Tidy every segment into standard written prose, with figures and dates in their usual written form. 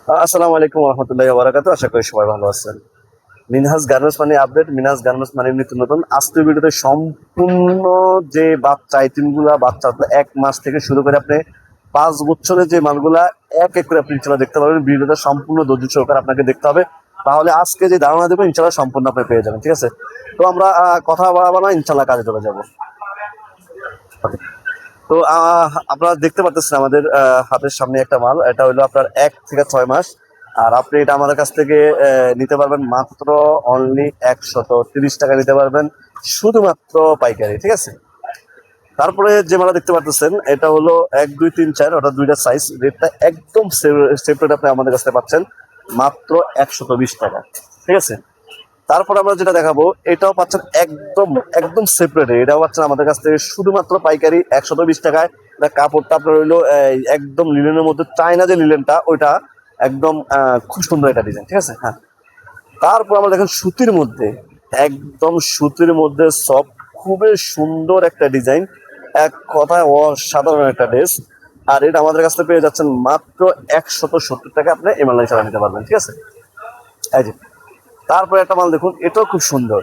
আসসালামু আলাইকুম রহমতুল্লাহি ওয়া বারাকাতুহু। আশা করি সবাই ভালো আছেন। মিনহাজ গার্মেন্টস মানে আপডেট, মিনহাজ গার্মেন্টস মানে নিত্য নতুন। আজকের ভিডিওতে সম্পূর্ণ যে বাচ্চা আইটেমগুলা, বাচ্চা 1 মাস থেকে শুরু করে আপনি 5 বছরের যে মালগুলা এক এক করে আপনি ইনশাল্লাহ দেখতে পাবেন। ভিডিওটা সম্পূর্ণ ধৈর্য সহকারে আপনাকে দেখতে হবে, তাহলে আজকে যে ধারণা দেবো ইনশাল্লাহ সম্পূর্ণ আপনি পেয়ে যাবেন। ঠিক আছে, তো আমরা কথা বাড়াবো না, ইনশাল্লাহ কাজে চলে যাবো। তো আপনারা দেখতে পাচ্ছেন আমাদের হাতের সামনে একটা মাল, এটা হলো আপনার 1 থেকে 6 মাস। আর আপনি এটা আমাদের কাছ থেকে নিতে পারবেন মাত্র অনলি 130 টাকা নিতে পারবেন, শুধুমাত্র পাইকারি। ঠিক আছে, তারপরে যে মালা দেখতে পাচ্ছেন এটা হলো 1 2 3 4, ওটা দুইটা সাইজ। রেটটা একদম সেপারেট আপনি আমাদের কাছ থেকে পাচ্ছেন মাত্র 120 টাকা। ঠিক আছে, তারপর আমরা যেটা দেখাবো এটাও পাচ্ছেন একদম একদম সেপারেট, এটাও পাচ্ছেন আমাদের কাছ থেকে শুধুমাত্র পাইকারি 120 টাকায়। এটা কাপড়টা আপনার হইলো একদম লিলেনের মধ্যে, চায়না যে লিলেনটা ওইটা একদম খুব সুন্দর একটা ডিজাইন। ঠিক আছে, হ্যাঁ। তারপর আমরা দেখেন সুতির মধ্যে, একদম সুতির মধ্যে সফট, খুবই সুন্দর একটা ডিজাইন, এক কথায় অসাধারণ একটা ড্রেস। আর এটা আমাদের কাছ থেকে পেয়ে যাচ্ছেন মাত্র 170 টাকা, আপনি এমএলআই চালা নিতে পারবেন। ঠিক আছে, এই যে তারপরে একটা মাল দেখুন, এটাও খুব সুন্দর।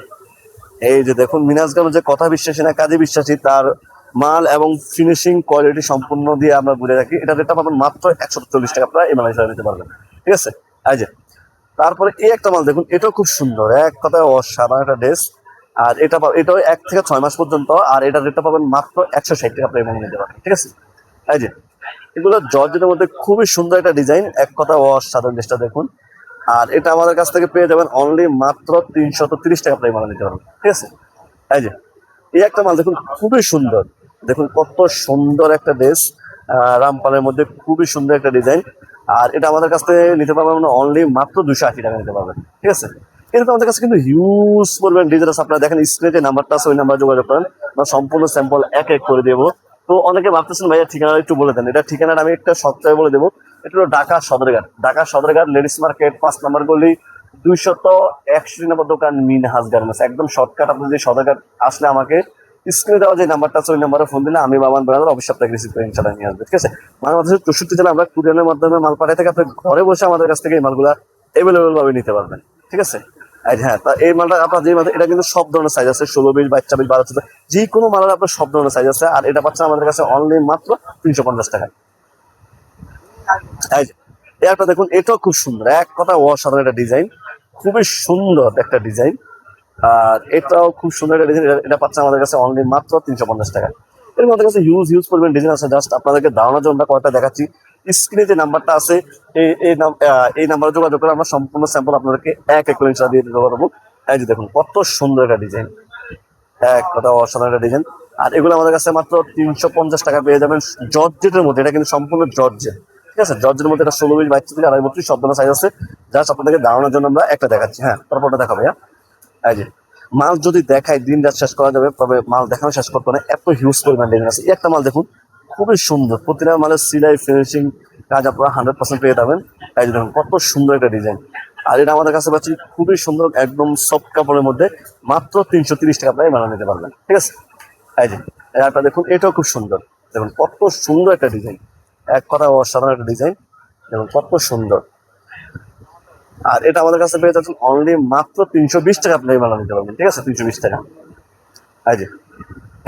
এই যে দেখুন, মিনাজ গার্মেন্টস যে কথা বিশ্বাসী না কাজে বিশ্বাসী, তার মাল এবং ফিনিশিং কোয়ালিটি সম্পূর্ণ দিয়ে আমরা বলে রাখি। এটা রেটটা পাবেন মাত্র 140 টাকা, আপনারা এমএলআই হিসাবে নিতে পারবেন। ঠিক আছে, এই যে তারপরে এই একটা মাল দেখুন, এটাও খুব সুন্দর, এক কথায় অসাধারণ একটা ড্রেস। আর এটাও 1 থেকে 6 মাস পর্যন্ত, আর এটা রেটটা পাবেন মাত্র 160 টাকা, আপনি এমএলআই নিতে পারবেন। ঠিক আছে, এই যে এগুলো জর্জেটের মধ্যে খুবই সুন্দর একটা ডিজাইন, এক কথা অসাধারণ ড্রেসটা দেখুন। আর এটা আমাদের কাছ থেকে পেয়ে যাবেন অনলি মাত্র 330 টাকা, আপনি মাল নিতে পারবেন। ঠিক আছে, এই যে এই একটা মাল দেখুন, খুবই সুন্দর। দেখুন কত সুন্দর একটা ড্রেস, রামপালের মধ্যে খুবই সুন্দর একটা ডিজাইন। আর এটা আমাদের কাছ থেকে নিতে পারবেন অনলি মাত্র 280 টাকা নিতে পারবেন। ঠিক আছে, এরকম আমাদের কাছে কিন্তু হিউজ পরিমাণ ডিজাইন আছে। আপনারা দেখেন স্ক্রিনে যে নাম্বারটা আছে ওই নাম্বার যোগাযোগ করেন, আমরা সম্পূর্ণ স্যাম্পল এক এক করে দেবো। তো অনেকে ভাবতেছেন ভাইয়া ঠিকানা একটু বলে দেন, এটা ঠিকানাটা আমি একটা সপ্তাহে বলে দেবো। এটা হলো ঢাকা সদরঘাট, ঢাকা সদরঘাট লেডিস মার্কেট 5 নম্বর গলি, 261 নম্বর দোকান, মিনহাজ গার্মেন্টস। একদম শর্টকাট, আপনি যে সদরঘাট আসলে আমাকে স্ক্রিনে দেওয়া যে নাম্বারটা আছে ওই নাম্বারে ফোন দিলে আমি বাবান ব্রাদার অফিস আপনাকে রিসিভ করে ইনশাল্লাহ নিয়ে আসবে। ঠিক আছে, বাংলাদেশের 64 জেলা আমরা কুরিয়ারের মাধ্যমে মাল পাঠিয়ে থাকি, আপনি ঘরে বসে আমাদের কাছ থেকে এই মালগুলা অ্যাভেলেবল ভাবে নিতে পারবেন। ঠিক আছে, আর হ্যাঁ, তা এই মালটা আপনার যে মাল, এটা কিন্তু সব ধরনের সাইজ আছে, 16 20 22 24 12 14, যে কোনো মালের আপনার সব ধরনের সাইজ আছে। আর এটা পাচ্ছেন আমাদের কাছে অনলি মাত্র 350 টাকায়। এই যে এই একটা দেখুন, এটাও খুব সুন্দর, এক কথা অসাধারণ একটা ডিজাইন, খুবই সুন্দর একটা ডিজাইন। আর এটাও খুব সুন্দর একটা ডিজাইন, এটা পাচ্ছে আমাদের কাছে অনলি মাত্র 350 টাকা। এর মধ্যে কাছে হিউজ হিউজ পরিমাণ ডিজাইন আছে, জাস্ট আপনাদেরকে ধারণার জন্য কয়েকটা দেখাচ্ছি। স্ক্রিনে যে নাম্বারটা আছে এই নাম্বারে যোগাযোগ করে আমরা সম্পূর্ণ স্যাম্পল আপনাদেরকে এক এক করে ইনশাল্লাহ দিয়ে দিতে পারবো। এই যে দেখুন কত সুন্দর একটা ডিজাইন, এক কথা অসাধারণ একটা ডিজাইন। আর এগুলো আমাদের কাছে মাত্র 350 টাকা পেয়ে যাবেন, জর্জেটের মধ্যে। এটা কিন্তু সম্পূর্ণ জর্জেট। ঠিক আছে, জর্জের মধ্যে এটা 16 20 22 থেকে 2.5 সব ধরনের সাইজ আছে। জাস্ট আপনাদেরকে ধারণার জন্য আমরা একটা দেখাচ্ছি। হ্যাঁ, তারপরটা দেখাবো। হ্যাঁ, এই যে মাল যদি দেখায় দিন রাত শেষ করা যাবে, তবে মাল দেখানো শেষ করতে না, এত হিউজ পরিমাণ ডিজাইন আছে। এই একটা মাল দেখুন, খুবই সুন্দর, প্রতিটা মালের সিলাই ফিনিশিং কাজ আপনারা 100% পেয়ে যাবেন। এই যে দেখুন কত সুন্দর একটা ডিজাইন। আর এটা আমাদের কাছে পাচ্ছি খুবই সুন্দর, একদম সফট কাপড়ের মধ্যে, মাত্র 330 টাকা আপনারা বানিয়ে নিতে পারবেন। ঠিক আছে, এই যে একটা দেখুন, এটাও খুব সুন্দর। দেখুন কত সুন্দর একটা ডিজাইন, এক কথা অসাধারণ একটা ডিজাইন, দেখুন কত সুন্দর। আর এটা আমাদের কাছে পেয়ে যাচ্ছেন অনলি মাত্র 320 টাকা, আপনি বানিয়ে নিতে পারবেন। ঠিক আছে, 320 টাকা। এই যে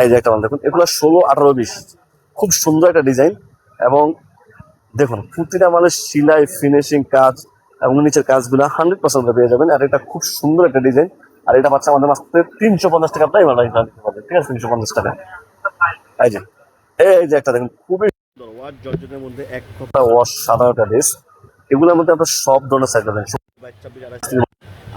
এই যে একটা মাল দেখুন, এগুলো 16 18 20, খুব সুন্দর একটা ডিজাইন। এবং দেখুন প্রতিটা মালের সিলাই ফিনিশিং কাজ এবং নিচের কাজগুলো 100% পেয়ে যাবেন। আর এটা খুব সুন্দর একটা ডিজাইন। আর এটা পাচ্ছে আমাদের মাত্র 350 টাকা, আপনার বানিয়ে নিতে পারবেন। ঠিক আছে, 350 টাকা। এই যে এই যে একটা দেখুন, খুবই সুন্দর ওয়াট জর্জেটের মধ্যে, এক কথা অসাধারণ একটা ড্রেস। এগুলোর মধ্যে আপনার সব ধরনের সাইজ পাবেন,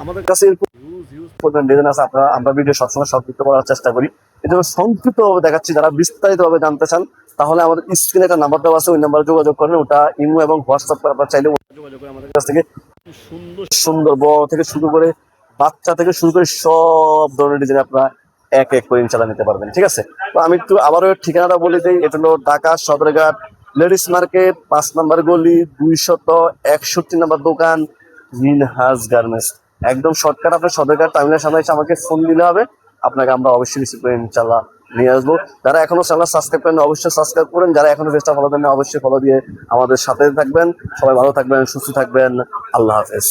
আমাদের কাছে এরকম হিউজ হিউজ পরিমাণ ডিজাইন আছে। আমরা ভিডিও সবসময় সংক্ষিপ্ত করার চেষ্টা করি, এই জন্য সংক্ষিপ্ত ভাবে দেখাচ্ছি। যারা বিস্তারিত ভাবে জানতে চান তাহলে আমাদের স্ক্রিনে একটা নাম্বার দেওয়া আছে, ওই নাম্বারে যোগাযোগ করেন। ওটা ইমো এবং হোয়াটসঅ্যাপ করে আপনারা চাইলে যোগাযোগ করে আমাদের কাছ থেকে সুন্দর সুন্দর বড় থেকে শুরু করে বাচ্চা থেকে শুরু করে সব ধরনের ডিজাইন আপনারা এক এক করে ইনশাল্লাহ নিতে পারবেন। ঠিক আছে, তো আমি একটু আবারও ঠিকানাটা বলে দিই। এটা হলো ঢাকা সদরঘাট লেডিস মার্কেট 5 নম্বর গলি, 261 নম্বর দোকান, মিনহাজ গার্মেন্টস। একদম শর্টকাট, আপনার সদরঘাট টার্মিনাল সামনে এসে আমাকে ফোন দিলে হবে, আপনাকে আমরা অবশ্যই রিসিভ করে ইনশাল্লাহ নিয়ে আসবো। যারা এখনো চ্যানেল সাবস্ক্রাইব করেন অবশ্যই সাবস্ক্রাইব করেন, যারা এখনো পেজটা ফলো দেন না অবশ্যই ফলো দিয়ে আমাদের সাথে থাকবেন। সবাই ভালো থাকবেন, সুস্থ থাকবেন। আল্লাহ হাফেজ।